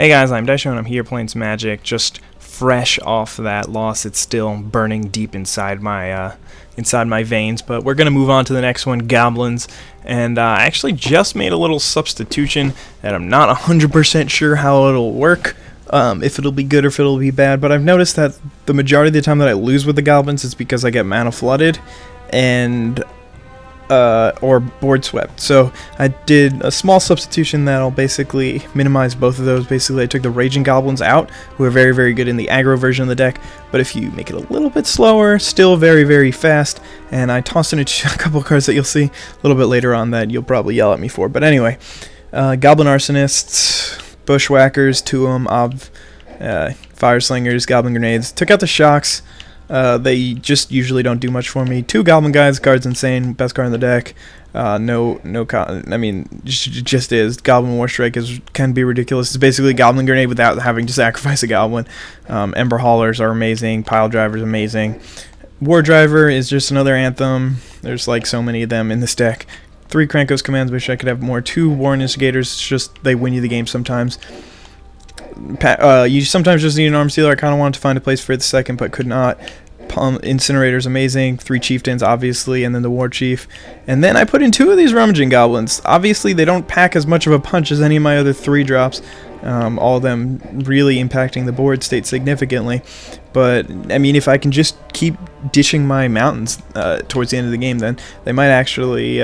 Hey guys, I'm Daisho and I'm here playing some Magic, just fresh off that loss. It's still burning deep inside my veins, but we're gonna move on to the next one, Goblins. And I actually just made a little substitution that I'm not 100% sure how it'll work, if it'll be good or if it'll be bad. But I've noticed that the majority of the time that I lose with the Goblins is because I get mana flooded and or board swept. So I did a small substitution that'll basically minimize both of those. Basically, I took the Raging Goblins out, who are very, very good in the aggro version of the deck, but if you make it a little bit slower, still very, very fast. And I tossed in a couple cards that you'll see a little bit later on that you'll probably yell at me for. But anyway, Goblin Arsonists, Bushwhackers, Tuum, Fire Slingers, Goblin Grenades. Took out the Shocks. They just usually don't do much for me. 2 Goblin Guides, card's insane, best card in the deck. I mean, just is. Goblin War Strike can be ridiculous. It's basically Goblin Grenade without having to sacrifice a Goblin. Ember Haulers are amazing. Pile Driver's amazing. War Driver is just another anthem. There's like so many of them in this deck. 3 Krankos commands, wish I could have more. 2 War Instigators, it's just they win you the game sometimes. You sometimes just need an Arm Sealer. I kind of wanted to find a place for it the second, but could not. Incinerator's amazing. 3 Chieftains, obviously, and then the War Chief. And then I put in 2 of these Rummaging Goblins. Obviously, they don't pack as much of a punch as any of my other 3 drops. All of them really impacting the board state significantly. But, I mean, if I can just keep dishing my mountains towards the end of the game, then they might actually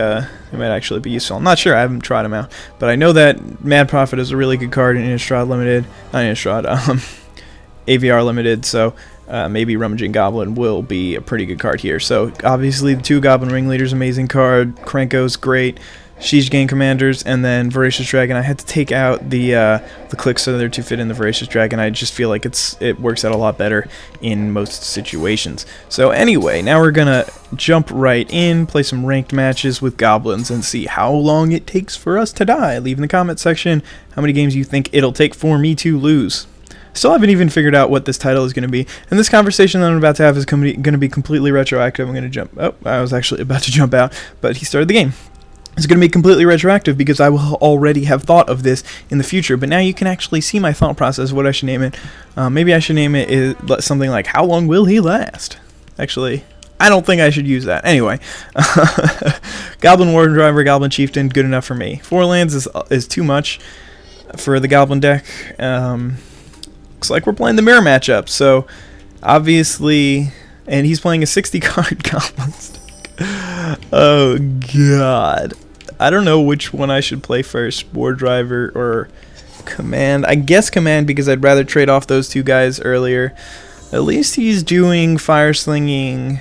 be useful. I'm not sure. I haven't tried them out. But I know that Mad Prophet is a really good card in Innistrad Limited. Not Innistrad, AVR Limited, so maybe Rummaging Goblin will be a pretty good card here. So obviously the 2 Goblin Ringleaders, amazing card. Krenko's great. Siege Gang Commanders, and then Voracious Dragon. I had to take out the clicks so they're to fit in the Voracious Dragon. I just feel like it works out a lot better in most situations. So anyway, now we're gonna jump right in, play some ranked matches with Goblins, and see how long it takes for us to die. Leave in the comment section how many games you think it'll take for me to lose. Still haven't even figured out what this title is going to be. And this conversation that I'm about to have is going to be completely retroactive. I'm going to jump. Oh, I was actually about to jump out, but he started the game. It's going to be completely retroactive because I will already have thought of this in the future. But now you can actually see my thought process, what I should name it. Maybe I should name it something like, How Long Will He Last? Actually, I don't think I should use that. Anyway, Goblin War Driver, Goblin Chieftain, good enough for me. 4 lands is too much for the Goblin deck. Looks like we're playing the mirror matchup, so obviously, and he's playing a 60-card Goblin deck. Oh god, I don't know which one I should play first, War Driver or Command. I guess Command because I'd rather trade off those 2 guys earlier. At least he's doing Fire Slinging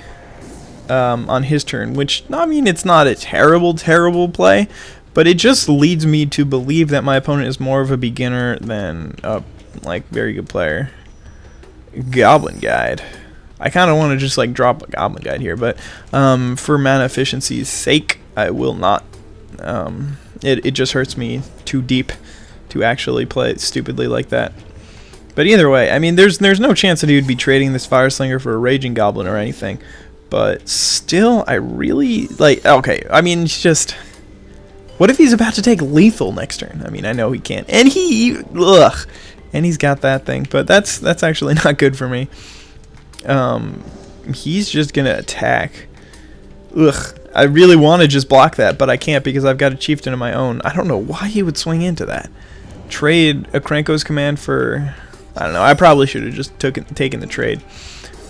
on his turn, which, I mean, it's not a terrible play, but it just leads me to believe that my opponent is more of a beginner than a very good player. Goblin Guide. I kind of want to just drop a Goblin Guide here, but for mana efficiency's sake, I will not. It just hurts me too deep to actually play it stupidly like that. But either way, I mean, there's no chance that he would be trading this Fire Slinger for a Raging Goblin or anything. But still, I really okay, I mean, it's just, what if he's about to take lethal next turn? I mean, I know he can't, and he's got that thing, but that's actually not good for me. He's just gonna attack. I really want to just block that, but I can't because I've got a Chieftain of my own. I don't know why he would swing into that. Trade a Krenko's command for, I don't know, I probably should have just taken the trade.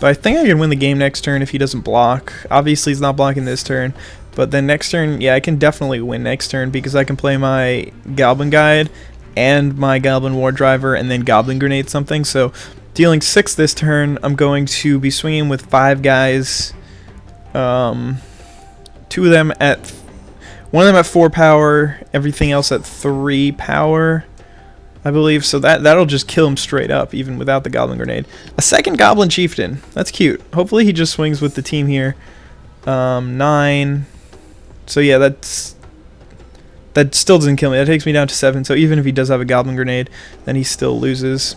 But I think I can win the game next turn if he doesn't block. Obviously he's not blocking this turn, but then next turn, yeah, I can definitely win next turn because I can play my Goblin Guide and my Goblin War Driver and then Goblin Grenade something. So dealing 6 this turn, I'm going to be swinging with 5 guys. 2 of them at, one of them at 4 power, everything else at 3 power, I believe. So that'll just kill him straight up, even without the Goblin Grenade. A second Goblin Chieftain. That's cute. Hopefully he just swings with the team here. 9. So yeah, that still doesn't kill me. That takes me down to 7. So even if he does have a Goblin Grenade, then he still loses.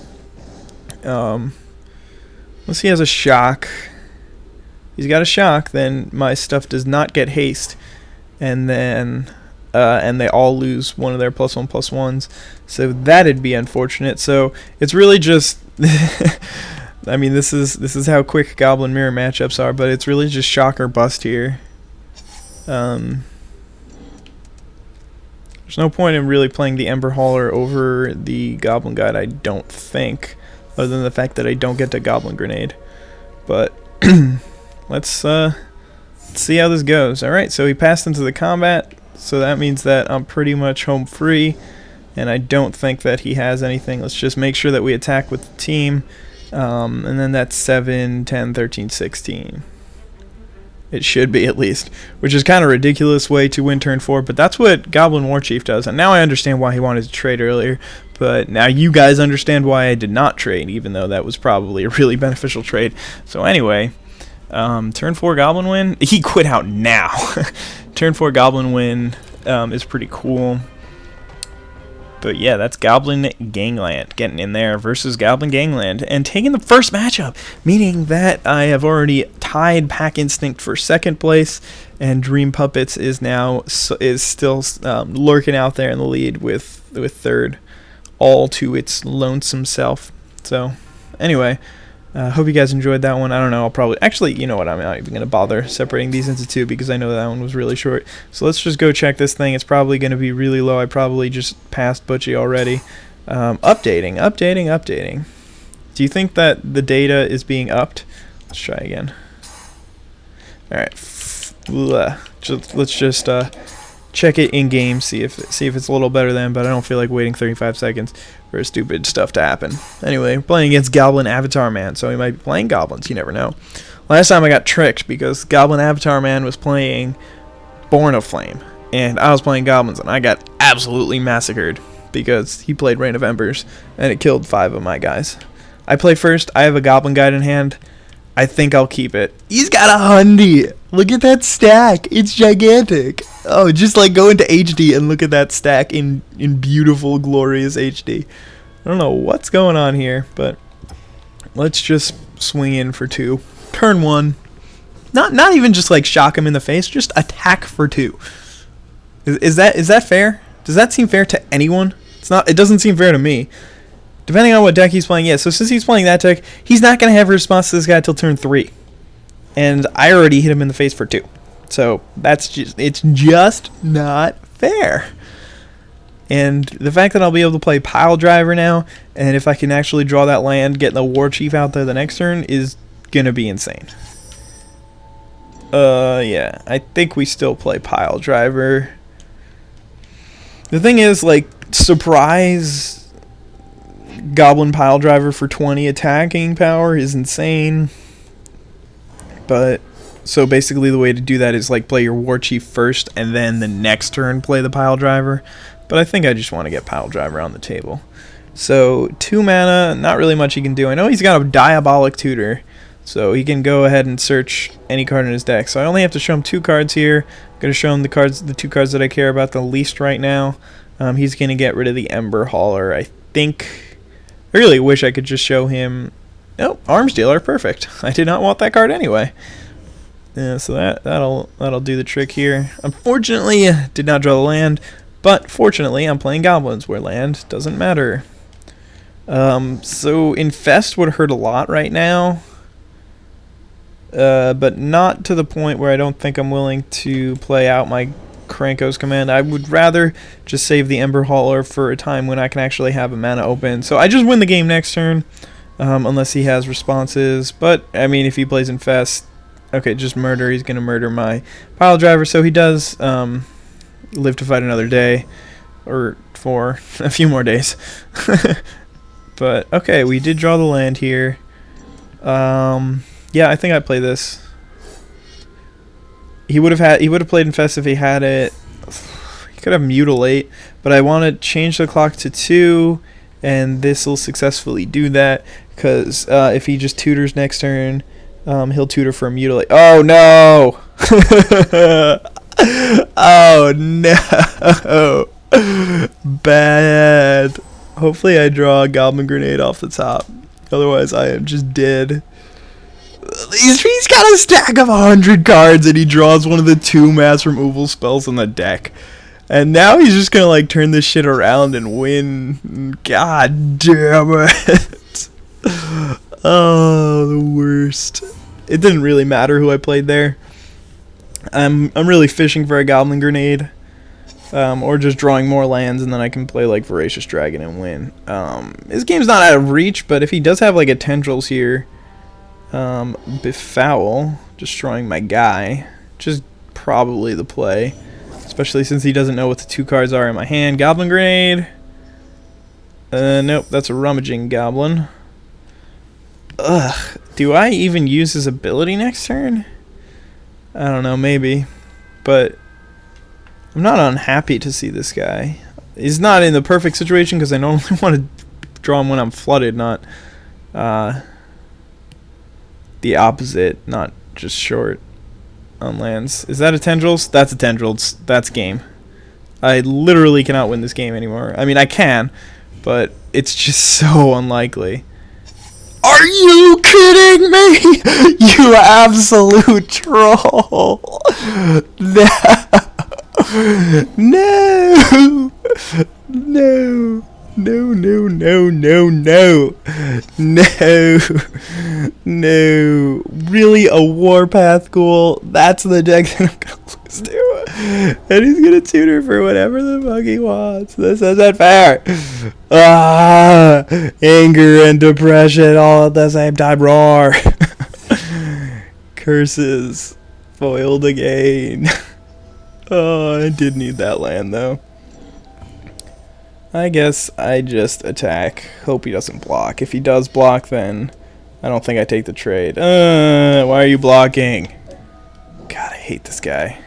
Unless he has a Shock. He's got a Shock, then my stuff does not get haste. And then and they all lose one of their +1/+1s. So that'd be unfortunate. So it's really just, I mean, this is how quick Goblin Mirror matchups are, but it's really just shock or bust here. There's no point in really playing the Ember Hauler over the Goblin Guide, I don't think, other than the fact that I don't get to Goblin Grenade. But let's see how this goes. Alright, so he passed into the combat, so that means that I'm pretty much home free, and I don't think that he has anything. Let's just make sure that we attack with the team, and then that's 7, 10, 13, 16. It should be, at least, which is kind of a ridiculous way to win turn 4, but that's what Goblin Warchief does, and now I understand why he wanted to trade earlier, but now you guys understand why I did not trade, even though that was probably a really beneficial trade. So anyway, turn 4 Goblin win. He quit out now. Turn 4 Goblin win is pretty cool. But yeah, that's Goblin Gangland getting in there versus Goblin Gangland and taking the first matchup, meaning that I have already tied Pack Instinct for second place, and Dream Puppets is still lurking out there in the lead with third, all to its lonesome self. So anyway, hope you guys enjoyed that one. I don't know, I'll probably, actually, you know what, I'm not even going to bother separating these into two because I know that one was really short. So let's just go check this thing. It's probably going to be really low. I probably just passed Butchie already. Updating. Do you think that the data is being upped? Let's try again. Alright, let's just check it in game, see if it's a little better than, but I don't feel like waiting 35 seconds for stupid stuff to happen. Anyway, we're playing against Goblin Avatar Man, so he might be playing goblins, you never know. Last time I got tricked because Goblin Avatar Man was playing Born of Flame, and I was playing goblins, and I got absolutely massacred because he played Rain of Embers, and it killed 5 of my guys. I play first, I have a Goblin Guide in hand. I think I'll keep it. He's got a hundy. Look at that stack. It's gigantic. Oh, just like go into HD and look at that stack in beautiful, glorious HD. I don't know what's going on here, but let's just swing in for 2. Turn 1. Not even just like shock him in the face, just attack for 2. Is that fair? Does that seem fair to anyone? It's not. It doesn't seem fair to me. Depending on what deck he's playing, yeah. So since he's playing that deck, he's not going to have a response to this guy until turn 3. And I already hit him in the face for 2. So it's just not fair. And the fact that I'll be able to play Pile Driver now, and if I can actually draw that land, getting the War Chief out there the next turn, is going to be insane. Yeah. I think we still play Pile Driver. The thing is, like, surprise Goblin Pile Driver for 20 attacking power is insane. But so basically the way to do that is like play your War Chief first and then the next turn play the Pile Driver. But I think I just want to get Pile Driver on the table. So 2 mana, not really much he can do. I know he's got a Diabolic Tutor, so he can go ahead and search any card in his deck. So I only have to show him 2 cards here. I'm going to show him the 2 cards that I care about the least right now. He's going to get rid of the Ember Hauler, I think. I really wish I could just show him. Oh, Arms Dealer, perfect. I did not want that card anyway. Yeah, so that'll do the trick here. Unfortunately, did not draw the land, but fortunately, I'm playing goblins where land doesn't matter. So Infest would hurt a lot right now, but not to the point where I don't think I'm willing to play out my Krankos command. I would rather just save the Ember Hauler for a time when I can actually have a mana open. So I just win the game next turn, unless he has responses. But, I mean, if he plays Infest, okay, just murder. He's going to murder my Pile Driver. So he does live to fight another day, or for a few more days. But, okay, we did draw the land here. Yeah, I think I'd play this. He would have played Infest if he had it. He could have Mutilate, but I want to change the clock to 2, and this will successfully do that, because if he just tutors next turn, he'll tutor for a Mutilate. Oh no! Oh no! Bad. Hopefully I draw a Goblin Grenade off the top. Otherwise I am just dead. He's got a stack of 100 cards and he draws one of the 2 Mass Removal spells on the deck. And now he's just gonna like turn this shit around and win. God damn it. Oh, the worst. It didn't really matter who I played there. I'm really fishing for a Goblin Grenade. Or just drawing more lands, and then I can play like Voracious Dragon and win. His game's not out of reach, but if he does have like a Tendrils here, Befoul, destroying my guy, which is probably the play. Especially since he doesn't know what the 2 cards are in my hand. Goblin Grenade. Nope, that's a Rummaging Goblin. Ugh. Do I even use his ability next turn? I don't know, maybe. But I'm not unhappy to see this guy. He's not in the perfect situation because I normally want to draw him when I'm flooded, not the opposite, not just short on lands. Is that a Tendrils? That's a Tendrils. That's game. I literally cannot win this game anymore. I mean, I can, but it's just so unlikely. Are you kidding me? You absolute troll. No. No. No, no, no, no, no. No. No. Really, a Warpath Ghoul? That's the deck that I'm going to lose to. And he's going to tutor for whatever the fuck he wants. This isn't fair. Ah, anger and depression all at the same time. Roar. Curses. Foiled again. Oh, I did need that land, though. I guess I just attack. Hope he doesn't block. If he does block, then I don't think I take the trade. Why are you blocking? God, I hate this guy.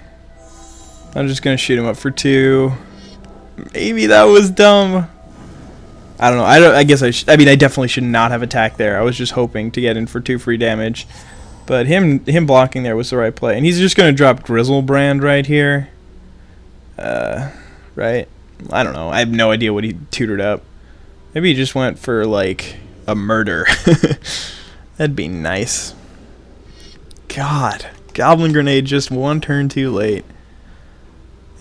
I'm just going to shoot him up for 2. Maybe that was dumb. I don't know. I guess I mean, I definitely should not have attacked there. I was just hoping to get in for 2 free damage. But him blocking there was the right play. And he's just going to drop Grizzlebrand right here. Right? I don't know. I have no idea what he tutored up. Maybe he just went for, like, a murder. That'd be nice. God. Goblin Grenade just 1 turn too late.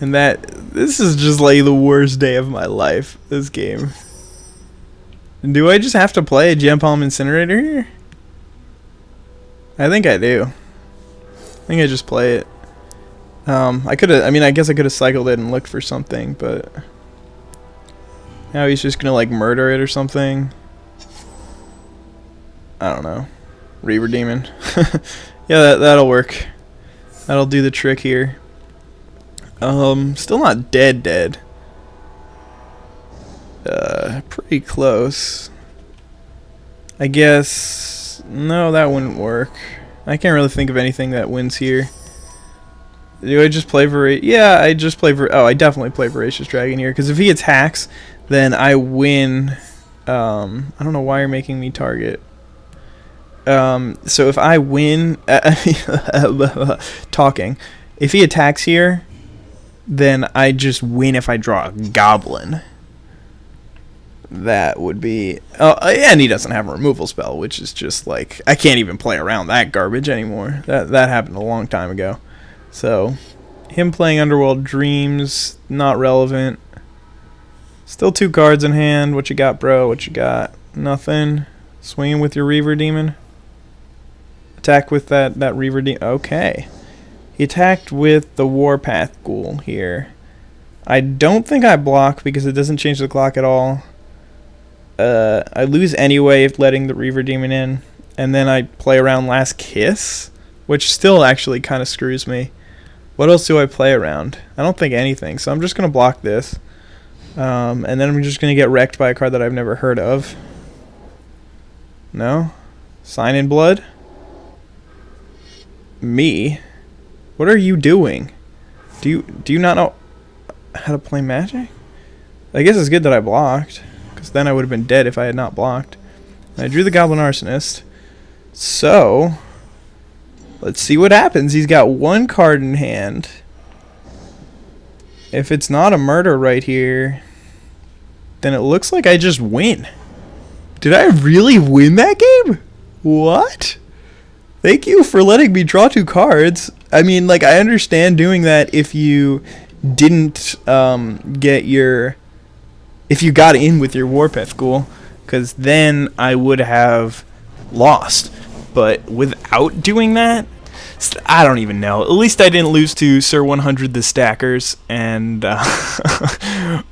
And this is just, like, the worst day of my life, this game. Do I just have to play a Gem Palm Incinerator here? I think I do. I think I just play it. I guess I could have cycled it and looked for something, but now he's just gonna like murder it or something. I don't know. Reaver Demon. Yeah, that'll work. That'll do the trick here. Still not dead. Pretty close. I guess no, that wouldn't work. I can't really think of anything that wins here. Do I just play Yeah, I just play I definitely play Voracious Dragon here, because if he attacks, then I win. I don't know why you're making me target. So if I win, talking, if he attacks here, then I just win if I draw a Goblin. That would be... and he doesn't have a removal spell, which is just like... I can't even play around that garbage anymore. That happened a long time ago. So, him playing Underworld Dreams, not relevant. Still 2 cards in hand. What you got, bro? What you got? Nothing. Swinging with your Reaver Demon. Attack with that Reaver Demon. Okay. He attacked with the Warpath Ghoul here. I don't think I block because it doesn't change the clock at all. I lose anyway if letting the Reaver Demon in. And then I play around Last Kiss, which still actually kind of screws me. What else do I play around? I don't think anything, so I'm just going to block this. And then I'm just going to get wrecked by a card that I've never heard of. No? Sign in Blood? Me? What are you doing? Do you not know how to play Magic? I guess it's good that I blocked, because then I would have been dead if I had not blocked. And I drew the Goblin Arsonist. So... let's see what happens. He's got 1 card in hand. If it's not a murder right here, then it looks like I just win. Did I really win that game? What? Thank you for letting me draw 2 cards. I mean, like, I understand doing that if you didn't get your, if you got in with your Warpath Ghoul, because then I would have lost. But without doing that, I don't even know. At least I didn't lose to Sir 100 the Stackers, and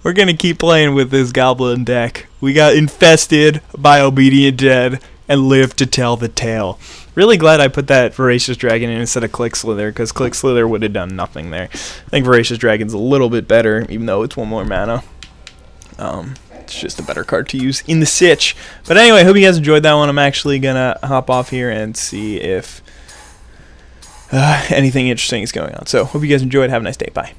we're going to keep playing with this Goblin deck. We got infested by Obedient Dead and live to tell the tale. Really glad I put that Voracious Dragon in instead of Click Slither, because Click Slither would have done nothing there. I think Voracious Dragon's a little bit better, even though it's 1 more mana. It's just a better card to use in the sitch. But anyway, hope you guys enjoyed that one. I'm actually going to hop off here and see if anything interesting is going on. So, hope you guys enjoyed. Have a nice day. Bye.